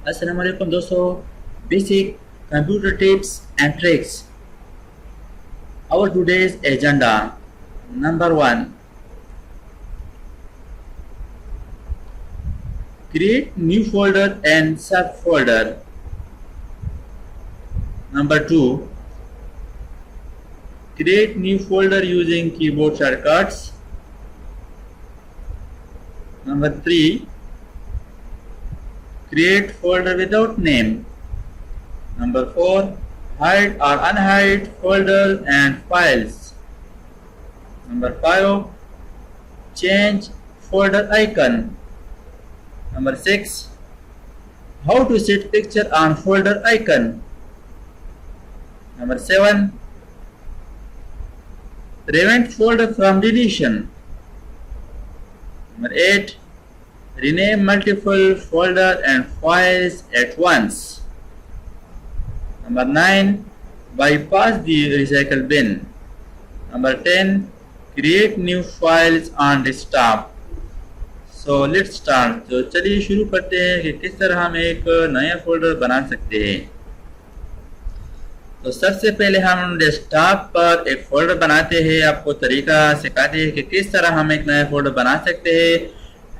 अस्सलाम वालेकुम दोस्तों, basic computer tips and tricks. Our today's agenda. Number 1, create new folder and subfolder. Number 2, create new folder using keyboard shortcuts. Number 3, create folder without name. Number 4, hide or unhide folders and files. Number 5, change folder icon. Number 6, how to set picture on folder icon. Number 7, prevent folder from deletion. Number 8, rename multiple folders and files at once. Number 9, bypass the recycle bin. Number 10, create new files on desktop. So let's start. तो चलिए शुरू करते हैं कि किस तरह हम एक नया फोल्डर बना सकते हैं। तो सबसे पहले हम डेस्कटॉप पर एक फोल्डर बनाते हैं। आपको तरीका सिखाते हैं कि किस तरह हम एक नया फोल्डर बना सकते हैं।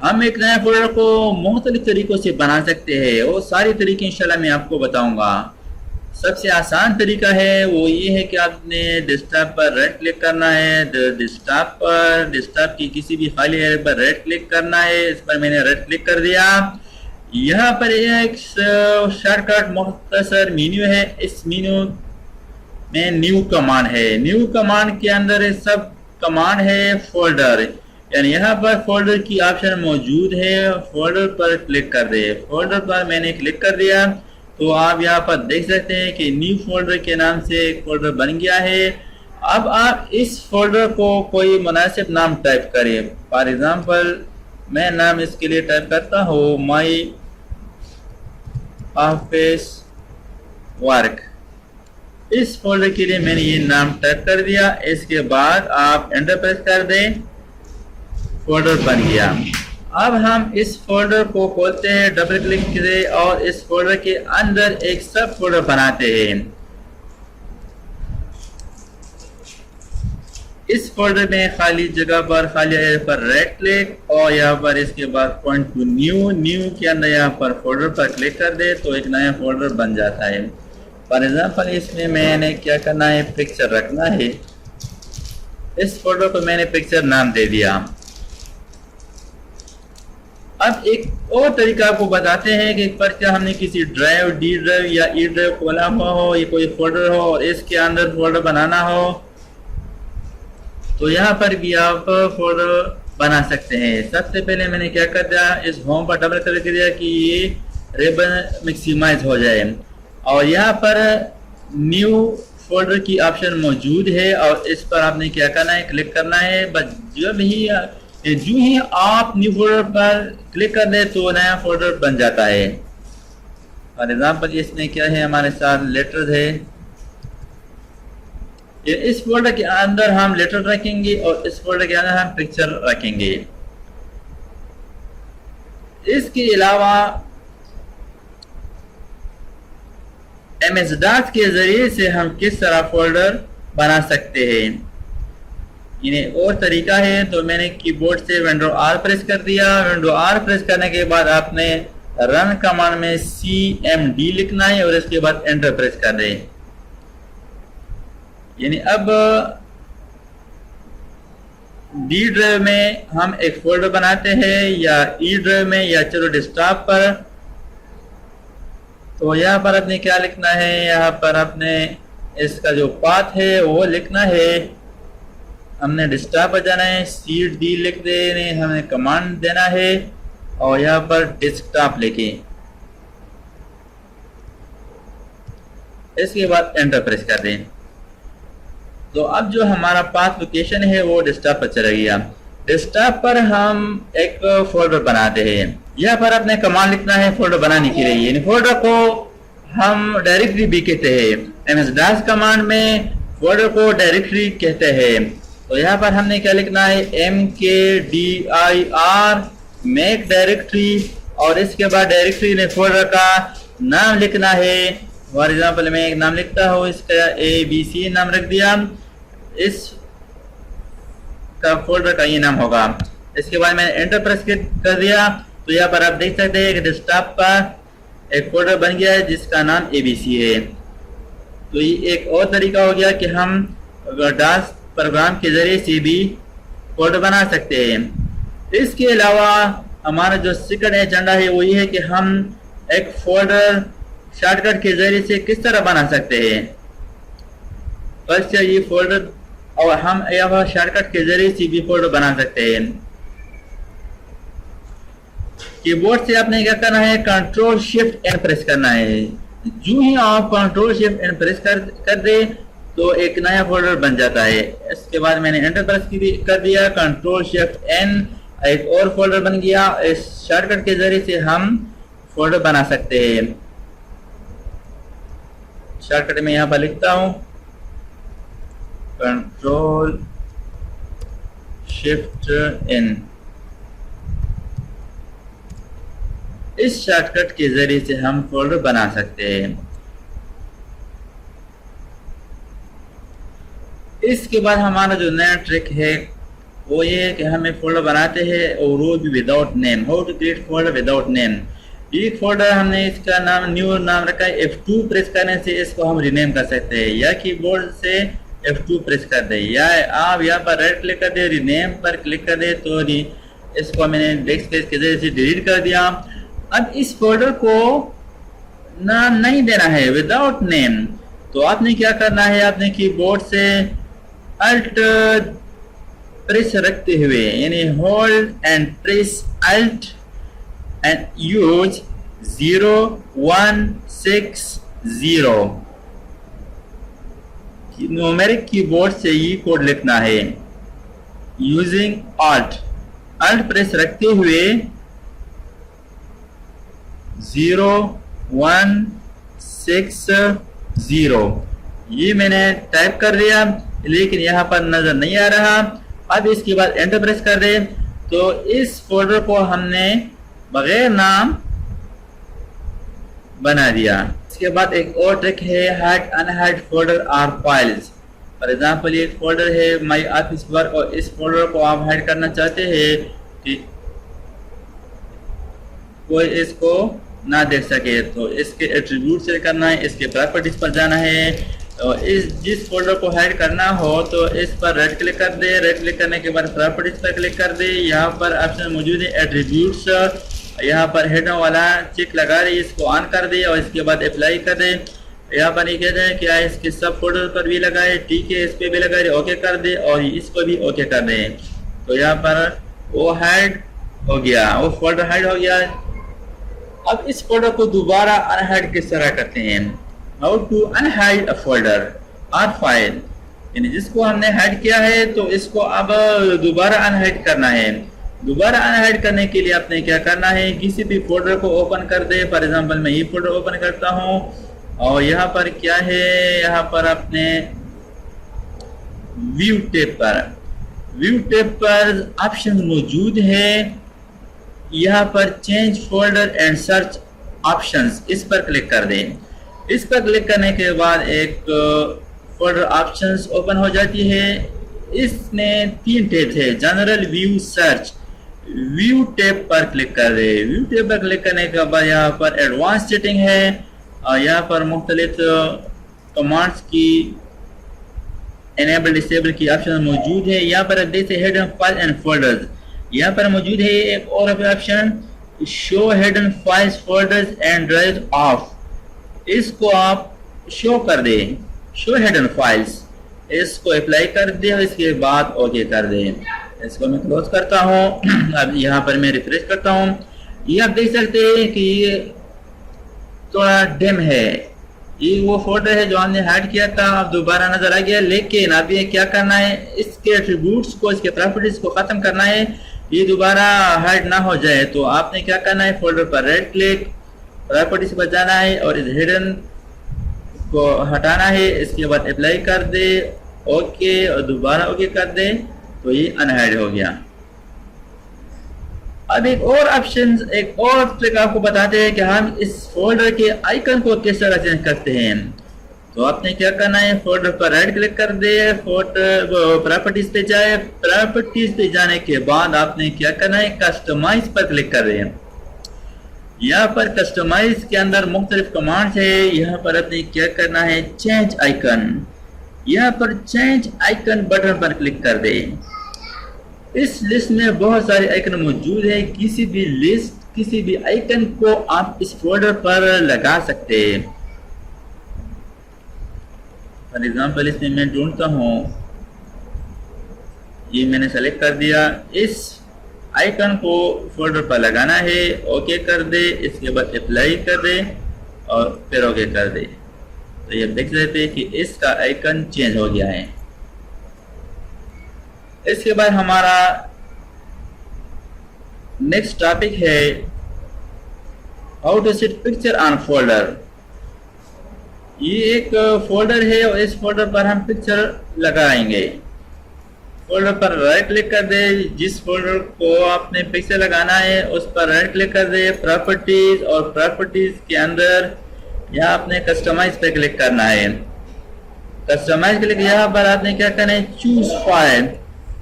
हम एक नया फोल्डर को मुख्तलिफ तरीकों से बना सकते हैं और सारे तरीके इंशाल्लाह मैं आपको बताऊंगा। सबसे आसान तरीका है वो ये है कि आपने डेस्कटॉप पर राइट क्लिक करना है। डेस्कटॉप की किसी भी खाली एरिया पर राइट क्लिक करना है। इस पर मैंने राइट क्लिक कर दिया। यहाँ पर एक शॉर्टकट मुख्तसर मेन्यू है। इस मेन्यू में न्यू कमांड है। न्यू कमांड के अंदर सब कमांड है फोल्डर, यानी यहाँ पर फोल्डर की ऑप्शन मौजूद है। फोल्डर पर क्लिक कर दे। फोल्डर पर मैंने क्लिक कर दिया तो आप यहाँ पर देख सकते हैं कि न्यू फोल्डर के नाम से एक फोल्डर बन गया है। अब आप इस फोल्डर को कोई मुनासिब नाम टाइप करें। फॉर एग्जांपल मैं नाम इसके लिए टाइप करता हूँ माई ऑफिस वर्क। इस फोल्डर के लिए मैंने ये नाम टाइप कर दिया। इसके बाद आप एंटर प्रेस कर दें, फोल्डर बन गया। अब हम इस फोल्डर को खोलते हैं डबल क्लिक से और इस फोल्डर के अंदर एक सब फोल्डर बनाते हैं। इस फोल्डर में खाली जगह पर खाली एरिया पर राइट क्लिक और यहाँ पर इसके बाद पॉइंट टू न्यू के अंदर यहाँ पर फोल्डर पर क्लिक कर दे तो एक नया फोल्डर बन जाता है। फॉर एग्जाम्पल इसमें मैंने क्या करना है, पिक्चर रखना है। इस फोल्डर को मैंने पिक्चर नाम दे दिया। अब एक और तरीका आपको बताते हैं कि एक पर क्या हमने किसी ड्राइव, डी ड्राइव या ई ड्राइव खोला हुआ हो, ये कोई फोल्डर हो और इसके अंदर फोल्डर बनाना हो तो यहाँ पर भी आप फोल्डर बना सकते हैं। सबसे पहले मैंने क्या कर दिया, इस होम पर डबल क्लिक कर दिया कि ये रिबन मैक्सिमाइज हो जाए और यहाँ पर न्यू फोल्डर की ऑप्शन मौजूद है और इस पर आपने क्या करना है, क्लिक करना है। बस जो ही आप न्यू फोल्डर पर क्लिक कर दे तो नया फोल्डर बन जाता है। फॉर एग्जाम्पल इसमें क्या है, हमारे साथ लेटर्स है। इस फोल्डर के अंदर हम लेटर रखेंगे और इस फोल्डर के अंदर हम पिक्चर रखेंगे। इसके अलावा MS-DOS के जरिए से हम किस तरह फोल्डर बना सकते हैं, इन्हें और तरीका है। तो मैंने कीबोर्ड से विंडो R प्रेस कर दिया। विंडो R प्रेस करने के बाद आपने रन कमांड में CMD लिखना है और इसके बाद एंटर प्रेस कर दें। यानी अब D ड्राइव में हम एक फोल्डर बनाते हैं या E ड्राइव में या चलो डेस्कटॉप पर। तो यहाँ पर आपने क्या लिखना है, यहाँ पर आपने इसका जो पाथ है वो लिखना है। हमने डेस्कटॉप पर जाना है, CD लिख देने, हमें कमांड देना है और यहाँ पर डेस्कटॉप लिखे। इसके बाद एंटर प्रेस कर दें। तो अब जो हमारा पाथ लोकेशन है वो डेस्कटॉप पर चला गया। डेस्कटॉप पर हम एक फोल्डर बनाते हैं। यहाँ पर अपने कमांड लिखना है फोल्डर बनाने के लिए। इन फोल्डर को हम डायरेक्टरी भी कहते हैं। MS-DOS कमांड में फोल्डर को डायरेक्टरी कहते हैं। तो यहाँ पर हमने क्या लिखना है, MKDIR मेक डायरेक्टरी और इसके बाद डायरेक्टरी ने फोल्डर का नाम लिखना है। फॉर एग्जाम्पल मैं एक नाम लिखता हूँ, इसका ABC नाम रख दिया, इस का फोल्डर का ये नाम होगा। इसके बाद मैंने एंटर प्रेस कर दिया तो यहाँ पर आप देख सकते हैं कि डेस्कटॉप पर एक फोल्डर बन गया है जिसका नाम ABC है। तो ये एक और तरीका हो गया कि हम डांस प्रोग्राम के जरिए से भी फोल्डर बना सकते हैं। इसके अलावा हमारा जो सेकंड एजेंडा है वो ये है कि हम एक फोल्डर शॉर्टकट के जरिए से किस तरह बना सकते हैं। फर्स्ट ये फोल्डर, और हम यहाँ शॉर्टकट के जरिए से भी फोल्डर बना सकते हैं। कीबोर्ड से आपने क्या करना है, कंट्रोल शिफ्ट एन प्रेस करना है। जो ही आप कंट्रोल शिफ्ट एन प्रेस कर दे तो एक नया फोल्डर बन जाता है। इसके बाद मैंने एंटर प्रेस कर दिया, कंट्रोल शिफ्ट एन, एक और फोल्डर बन गया। इस शॉर्टकट के जरिए से हम फोल्डर बना सकते हैं। शॉर्टकट में यहाँ पर लिखता हूँ कंट्रोल शिफ्ट एन। इस शॉर्टकट के जरिए से हम फोल्डर बना सकते हैं। इसके बाद हमारा जो नया ट्रिक है वो ये है कि हम एक फोल्डर बनाते हैं और वो भी without name. How to create folder without name. एक फोल्डर हमने इसका नाम न्यू नाम रखा है। F2 प्रेस करने से इसको हम रिनेम कर सकते हैं, या कीबोर्ड से F2 प्रेस कर दे, या आप यहाँ पर राइट क्लिक कर दे, रिनेम पर क्लिक कर दे तो इसको मैंने डेस्क स्पेस के जरिए से डिलीट कर दिया। अब इस फोल्डर को नाम नहीं देना है, विदाउट नेम। तो आपने क्या करना है, आपने कीबोर्ड से अल्ट प्रेस रखते हुए, यानी hold and press alt and use 0160 numeric keyboard से ये कोड लिखना है। यूजिंग अल्ट प्रेस रखते हुए 0160 ये मैंने टाइप कर दिया, लेकिन यहाँ पर नजर नहीं आ रहा। अब इसके बाद एंटर प्रेस कर दे तो इस फोल्डर को हमने बगैर नाम बना दिया। इसके बाद एक और ट्रिक है, hide unhide folder or files. For example एक फोल्डर है माई ऑफिस वर्क, और इस फोल्डर को आप हाइड करना चाहते हैं कि कोई इसको ना देख सके, तो इसके एट्रीब्यूट से करना है, इसके प्रॉपर्टीज पर जाना है। तो जिस फोल्डर को हाइड करना हो तो इस पर राइट क्लिक कर दे, राइट क्लिक करने के बाद प्रॉपर्टीज पर क्लिक कर दे। यहाँ पर ऑप्शन मौजूद है एट्रीब्यूट्स, यहाँ पर हेडर वाला चेक लगा दे, इसको ऑन कर दे और इसके बाद अप्लाई कर दे। यहाँ पर ये कहते हैं क्या इसके सब फोल्डर पर भी लगाए, ठीक है, इस पर भी लगा दे, ओके कर दे और इसको भी ओके कर दे। तो यहाँ पर वो हाइड हो गया, वो फोल्डर हाइड हो गया। अब इस फोल्डर को दोबारा अनहाइड किस तरह करते हैं, how to unhide a folder और फाइल, यानी जिसको हमने हाइड किया है तो इसको अब दोबारा अनहाइड करना है। दोबारा अनहाइड करने के लिए आपने क्या करना है, किसी भी फोल्डर को ओपन कर दे। फॉर एग्जांपल मैं ये फोल्डर ओपन करता हूँ और यहाँ पर क्या है, यहाँ पर अपने व्यू टैब पर ऑप्शन मौजूद है। यहाँ पर change folder and search options, इस पर क्लिक कर दें। इस पर क्लिक करने के बाद एक फोल्डर ऑप्शंस ओपन हो जाती है। इसमें 3 टैब है, general, view, search. View tab पर क्लिक कर दे। व्यू टैब पर क्लिक करने के बाद यहाँ पर एडवांस सेटिंग है और यहाँ पर मुख्तलिफ कमांड्स की एनेबल डिसेबल की ऑप्शन मौजूद है। यहाँ पर जैसे हिडन फाइल एंड फोल्डर्स, यहाँ पर मौजूद है एक और option, show hidden files folders and drive of. इसको आप शो कर दे, शो हिडन फाइल्स, इसको अप्लाई कर दे और इसके बाद ओके कर दे। इसको मैं क्लोज करता हूँ। अब यहाँ पर मैं रिफ्रेश करता हूँ। ये आप देख सकते हैं कि ये थोड़ा डिम है, ये वो फोल्डर है जो हमने हाइड किया था, अब दोबारा नजर आ गया। लेकिन अब ये क्या करना है, इसके एट्रीब्यूट्स को, इसके प्रॉपर्टीज को खत्म करना है, ये दोबारा हाइड ना हो जाए। तो आपने क्या करना है, फोल्डर पर राइट क्लिक, प्रॉपर्टीज पर जाना है और इस हिडन को हटाना है। इसके बाद अप्लाई कर दे, ओके, और दोबारा ओके कर दे, तो ये अनहाइड हो गया। अब एक और ऑप्शन, एक और ट्रिक आपको बताते हैं कि हम इस फोल्डर के आइकन को किस तरह चेंज करते हैं। तो आपने क्या करना है, फोल्डर पर राइट क्लिक कर दे, प्रॉपर्टीज पे जाए, प्रॉपर्टीज पे जाने के बाद आपने क्या करना है, कस्टमाइज पर क्लिक कर रहे हैं। यहाँ पर कस्टमाइज के अंदर मुख्तलिफ कमांड्स है। यहाँ पर आपने क्या करना है, चेंज आइकन, यहाँ पर चेंज आइकन बटन पर क्लिक कर दे। इस लिस्ट में बहुत सारे आइकन मौजूद है, किसी भी लिस्ट, किसी भी आइकन को आप इस फोल्डर पर लगा सकते हैं। फॉर एग्जाम्पल इसमें मैं ढूंढता हूँ, ये मैंने सेलेक्ट कर दिया, इस आइकन को फोल्डर पर लगाना है, ओके कर दे, इसके बाद अप्लाई कर दे और फिर ओके कर दे। तो ये देख लेते हैं कि इसका आइकन चेंज हो गया है। इसके बाद हमारा नेक्स्ट टॉपिक है how to set picture on folder. ये एक फोल्डर है और इस फोल्डर पर हम पिक्चर लगाएंगे। फोल्डर पर राइट क्लिक कर दे, जिस फोल्डर को आपने पिक्चर लगाना है उस पर राइट क्लिक कर दे, प्रॉपर्टीज, और प्रॉपर्टीज के अंदर यहाँ आपने कस्टमाइज पे क्लिक करना है। कस्टमाइज क्लिक, यहाँ पर आपने क्या करना है,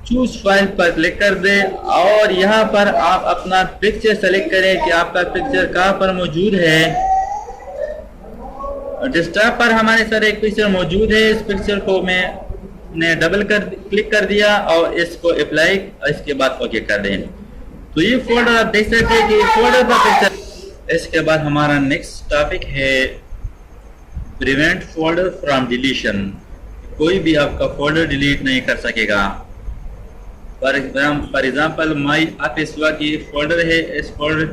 चूज फाइल पर क्लिक कर दे और यहाँ पर आप अपना पिक्चर सेलेक्ट करें कि आपका पिक्चर कहाँ पर मौजूद है। डेस्कटॉप पर हमारे साथ एक पिक्चर मौजूद है। इस पिक्चर को मैंने डबल क्लिक कर दिया और इसको अप्लाई, इसके बाद ओके कर दें। तो ये फोल्डर आप देख सकते हैं कि फोल्डर पर पिक्चर। इसके बाद हमारा नेक्स्ट टॉपिक है प्रिवेंट फोल्डर फ्रॉम डिलीशन। कोई भी आपका फोल्डर डिलीट नहीं कर सकेगा। फॉर एग्जाम्पल माई ऑफिस की फोल्डर है, इस फोल्डर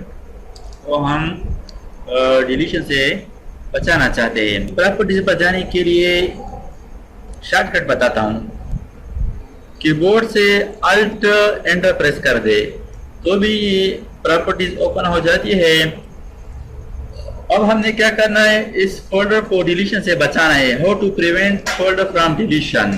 को हम डिलीशन से बचाना चाहते हैं। प्रॉपर्टीज पर जाने के लिए शॉर्टकट बताता हूँ। कीबोर्ड से अल्ट एंटर प्रेस कर दे तो भी प्रॉपर्टीज ओपन हो जाती है। अब हमने क्या करना है, इस फोल्डर को डिलीशन से बचाना है। How to prevent folder from deletion.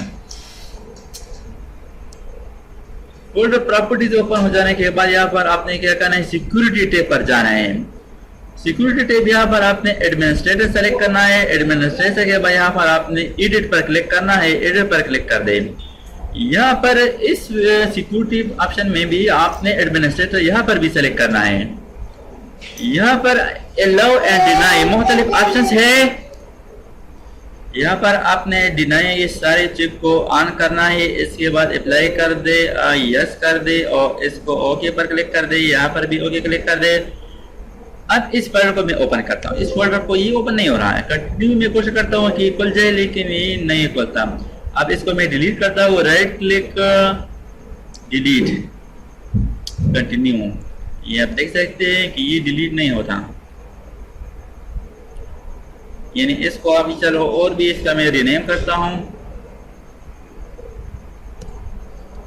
Folder properties open हो जाने के बाद यहाँ पर आपने क्या करना है, सिक्योरिटी टैब पर जाना है। सिक्योरिटी टैब यहाँ पर आपने एडमिनिस्ट्रेटर सेलेक्ट करना है। एडमिनिस्ट्रेटर के बाद यहाँ पर आपने एडिट पर क्लिक करना है, एडिट पर क्लिक कर दे। यहाँ पर इस सिक्योरिटी ऑप्शन में भी आपने एडमिनिस्ट्रेटर यहाँ पर भी सेलेक्ट करना है। यहाँ पर अलाउ एंड डिनाई मुख्तलिफ ऑप्शंस है। यहाँ पर आपने डिनाई ये सारे चेक को ऑन करना है। इसके बाद अप्लाई कर दे, यस कर दे और इसको ओके पर क्लिक कर दे। यहाँ पर भी ओके क्लिक कर दे। अब इस फोल्डर को मैं ओपन करता हूँ। इस फोल्डर को ये ओपन नहीं हो रहा है। कंटिन्यू में कोशिश करता हूँ कि खुल जाए, लेकिन ये नहीं खुलता। अब इसको मैं डिलीट करता हूँ, राइट क्लिक डिलीट, कंटिन्यू। ये आप देख सकते हैं कि ये डिलीट नहीं होता, यानी इसको अभी चलो और भी इसका मैं रीनेम करता हूँ।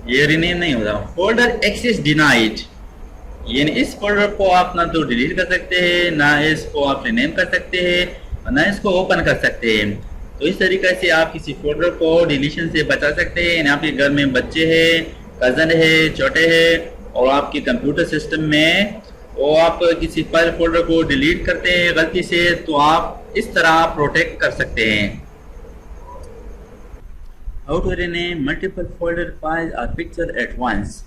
ये रीनेम नहीं होता। फोल्डर एक्सेस डिनाइड, यानी इस फोल्डर को आप ना तो डिलीट कर सकते हैं, ना इसको आप रीनेम कर सकते हैं, ना इसको ओपन कर सकते हैं। तो इस तरीके से आप किसी फोल्डर को डिलीशन से बचा सकते हैं। यानी आपके घर में बच्चे हैं, कजन है, छोटे हैं और आपके कंप्यूटर सिस्टम में वो आप किसी फाइल फोल्डर को डिलीट करते हैं गलती से, तो आप इस तरह प्रोटेक्ट कर सकते हैं। How to rename multiple folder file और पिक्चर एट वंस।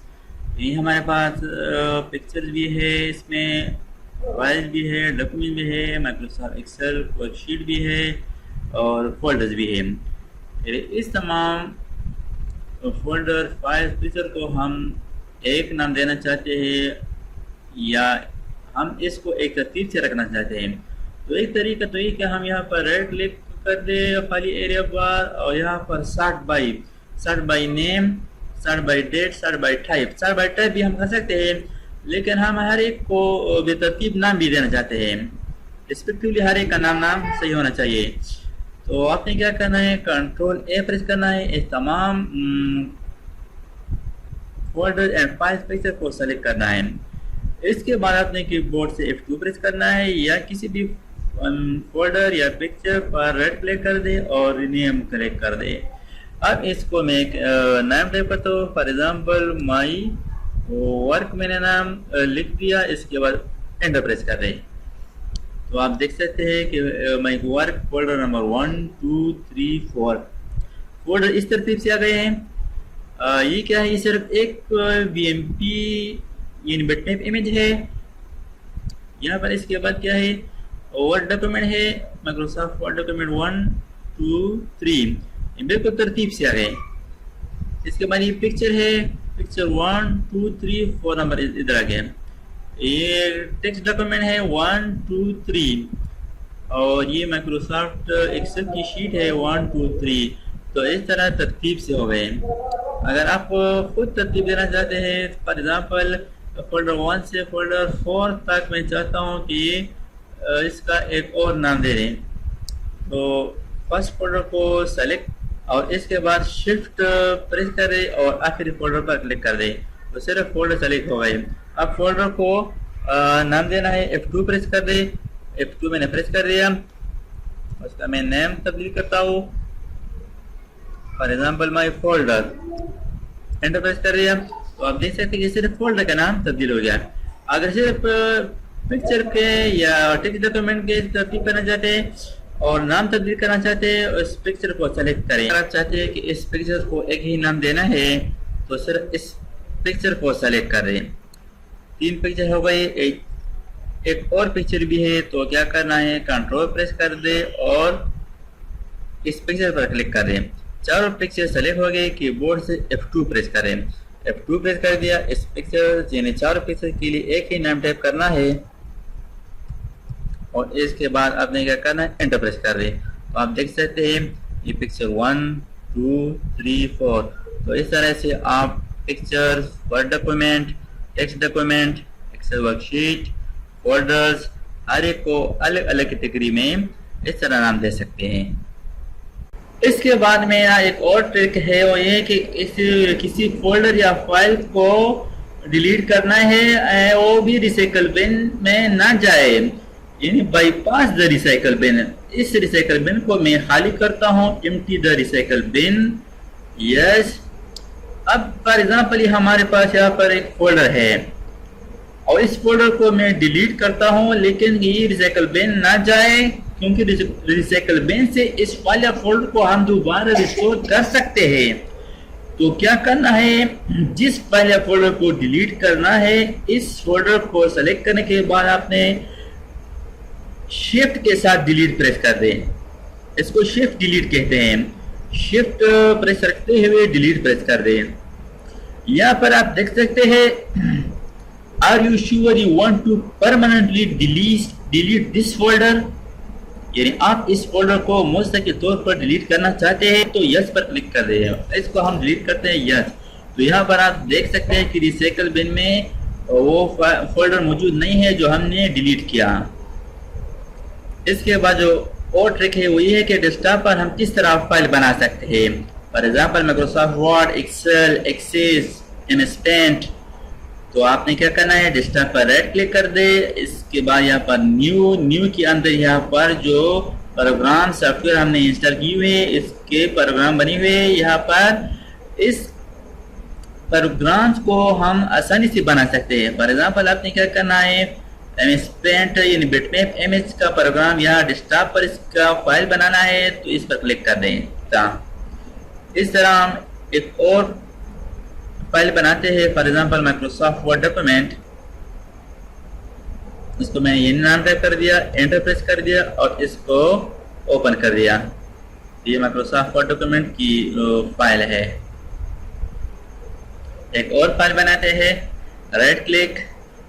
ये हमारे पास पिक्चर भी है, इसमें फाइल भी है, डॉक्यूमेंट भी है, माइक्रोसॉफ्ट एक्सेल वर्कशीट भी है और फोल्डर्स भी है। इस तमाम फोल्डर फाइल पिक्चर को हम एक नाम देना चाहते हैं या हम इसको एक तरतीब से रखना चाहते हैं। तो एक तरीका तो ये कि हम यहाँ पर राइट क्लिक कर दे खाली एरिया पर और यहाँ पर sort by name, sort by date, sort by type भी हम कर सकते हैं, लेकिन हम हर एक को बेतरतीब नाम भी देना चाहते हैं। रिस्पेक्टिवली हर एक का नाम सही होना चाहिए। तो आपने क्या करना है, कंट्रोल ए प्रेस करना है, इस तमाम फोल्डर एंड फाइल पिक्चर को सेलेक्ट करना है। इसके बाद आपने कीबोर्ड से F2 प्रेस करना है या किसी भी फोल्डर या पिक्चर पर राइट क्लिक कर दे और रीनेम क्लिक कर दे। अब इसको मैं एक नाम टाइप करता हूँ, फॉर एग्जाम्पल माई वर्क मैंने नाम लिख दिया, इसके बाद एंटर प्रेस कर रहे। तो आप देख सकते हैं कि my work folder number 1 2 3 4 folder इस तरतीब से आ गए हैं। ये क्या है, ये सिर्फ एक BMP यानी बिटमैप इमेज है यहाँ पर। इसके बाद क्या है, वर्ड डॉक्यूमेंट है, माइक्रोसॉफ्ट वर्ड डॉक्यूमेंट 1 2 3, बिल्कुल तरतीब से आ गए। इसके बाद ये पिक्चर है, पिक्चर 1 2 3 4 नंबर इधर आ गया। ये टेक्स्ट डॉक्यूमेंट है 1 2 3, और ये माइक्रोसॉफ्ट एक्सेल की शीट है 1 2 3। तो इस तरह तरतीब से हो गए। अगर आप खुद तरतीब देना चाहते हैं, फॉर एग्जांपल फोल्डर 1 से फोल्डर 4 तक मैं चाहता हूँ कि इसका एक और नाम दे दें, तो फर्स्ट फोल्डर को सेलेक्ट और इसके बाद शिफ्ट प्रेस करें और आखिरी फोल्डर पर क्लिक कर दें, तो सिर्फ फोल्डर सेलेक्ट हो गए। अब फोल्डर को नाम देना है, F2 प्रेस कर दे। F2 मैंने प्रेस कर दिया, उसका मैं नेम तब्दील करता हूँ, for example my folder, enter press कर दिया। तो आप देख सकते हैं कि सिर्फ फोल्डर का नाम तब्दील हो गया। अगर सिर्फ पिक्चर के या टेक्स्ट डॉक्यूमेंट के तरतीब करना चाहते हैं और नाम तब्दील करना चाहते हैं, उस पिक्चर को सेलेक्ट करें। अगर आप चाहते हैं कि इस पिक्चर को एक ही नाम देना है, तो सिर्फ इस पिक्चर को सेलेक्ट करें। 3 पिक्चर हो गए, एक और पिक्चर भी है, तो क्या करना है, कंट्रोल प्रेस कर दे और इस पिक्चर पर क्लिक कर दें। चारों पिक्चर सेलेक्ट हो गए, कीबोर्ड से F2 प्रेस करें। F2 प्रेस कर दिया। इस पिक्चर यानी चारों पिक्चर के लिए एक ही नाम टाइप करना है और इसके बाद आपने क्या करना है, एंटर प्रेस कर दें। तो आप देख सकते हैं ये पिक्चर 1 2 3 4। तो इस तरह से आप picture, word document, text document, excel worksheet, folders, हर एक को अलग अलग कैटेगरी में इस तरह नाम दे सकते हैं। इसके बाद मेरा एक और ट्रिक है, वो ये कि किसी फोल्डर या फाइल को डिलीट करना है, वो भी रिसाइकल बिन में ना जाए, यानी बाईपास द रिसाइकल बिन। इस रिसाइकल बिन को मैं खाली करता हूँ, empty the recycle bin, yes. अब फॉर एग्जांपल ये हमारे पास यहाँ पर एक फोल्डर है और इस फोल्डर को मैं डिलीट करता हूँ, लेकिन ये रिसाइकल बिन ना जाए, क्योंकि रिसाइकल बिन से इस फाइल या फोल्डर को हम दोबारा रिस्टोर कर सकते हैं। तो क्या करना है, जिस फाइल या फोल्डर को डिलीट करना है, इस फोल्डर को सेलेक्ट करने के बाद आपने शिफ्ट के साथ डिलीट प्रेस कर दें। इसको शिफ्ट डिलीट कहते हैं। शिफ्ट प्रेस रखते हुए डिलीट प्रेस कर दें। यहाँ पर आप देख सकते हैं, are you sure you want to permanently delete this folder, यानी आप इस फोल्डर को मुस्तकिल तौर पर डिलीट करना चाहते हैं, तो यस पर क्लिक कर दें। इसको हम डिलीट करते हैं, यस। तो यहाँ पर आप देख सकते हैं कि रिसाइकल बिन में वो फोल्डर मौजूद नहीं है जो हमने डिलीट किया। इसके बाद जो और ट्रिक है वो ये है कि डेस्कटॉप पर हम किस तरह फाइल बना सकते हैं। For example Microsoft Word, Excel, Access, MS Paint. तो आपने क्या करना है, डेस्कटॉप पर राइट क्लिक कर दे। इसके बाद यहाँ पर न्यू के अंदर यहाँ पर जो प्रोग्राम सॉफ्टवेयर हमने इंस्टॉल किए हुए, इसके प्रोग्राम बने हुए, यहाँ पर इस प्रोग्राम्स को हम आसानी से बना सकते हैं। फॉर एग्जांपल आपने क्या करना है, MS पेंट यानी बिटमैप इमेज का प्रोग्राम यहाँ डेस्कटॉप पर इसका फाइल बनाना है, तो इस पर क्लिक कर दें। इस तरह हम एक और फाइल बनाते हैं, for example Microsoft Word document. इसको मैंने ये नाम टाइप कर दिया, एंटर प्रेस कर दिया और इसको ओपन कर दिया। ये माइक्रोसॉफ्ट वर्ड डॉक्यूमेंट की फाइल है। एक और फाइल बनाते हैं, right click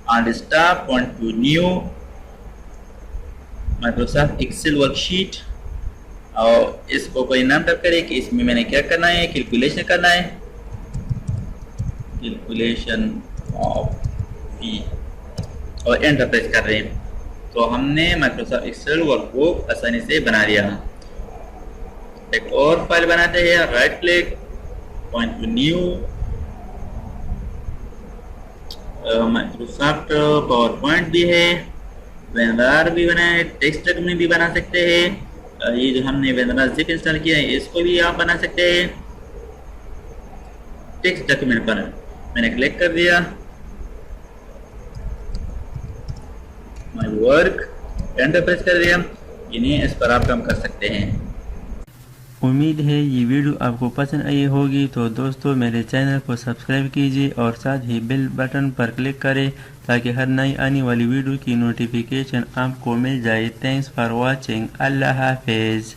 on desktop, point to new, Microsoft Excel worksheet, और इसको कोई नाम टाइप करें कि इसमें मैंने क्या करना है, कैलकुलेशन करना है, कैलकुलेशन ऑफ फी, और एंटर प्रेस कर रहे हैं। तो हमने माइक्रोसॉफ्ट एक्सेल वर्कबुक आसानी से बना लिया। एक और फाइल बनाते हैं, right click, point to new, Microsoft power point भी है, वेंडर भी बनाए, टेक्स्ट डॉक्यूमेंट भी बना सकते हैं। ये जो हमने वेंडर जिप इंस्टॉल किया है, इसको भी आप बना सकते हैं। टेक्स्ट डॉक्यूमेंट पर मैंने क्लिक कर दिया, माई वर्क, एंटर प्रेस कर दिया। इन्हें इस पर आप काम कर सकते हैं। उम्मीद है ये वीडियो आपको पसंद आई होगी। तो दोस्तों मेरे चैनल को सब्सक्राइब कीजिए और साथ ही बेल बटन पर क्लिक करें ताकि हर नई आने वाली वीडियो की नोटिफिकेशन आपको मिल जाए। Thanks for watching. अल्लाह हाफिज़।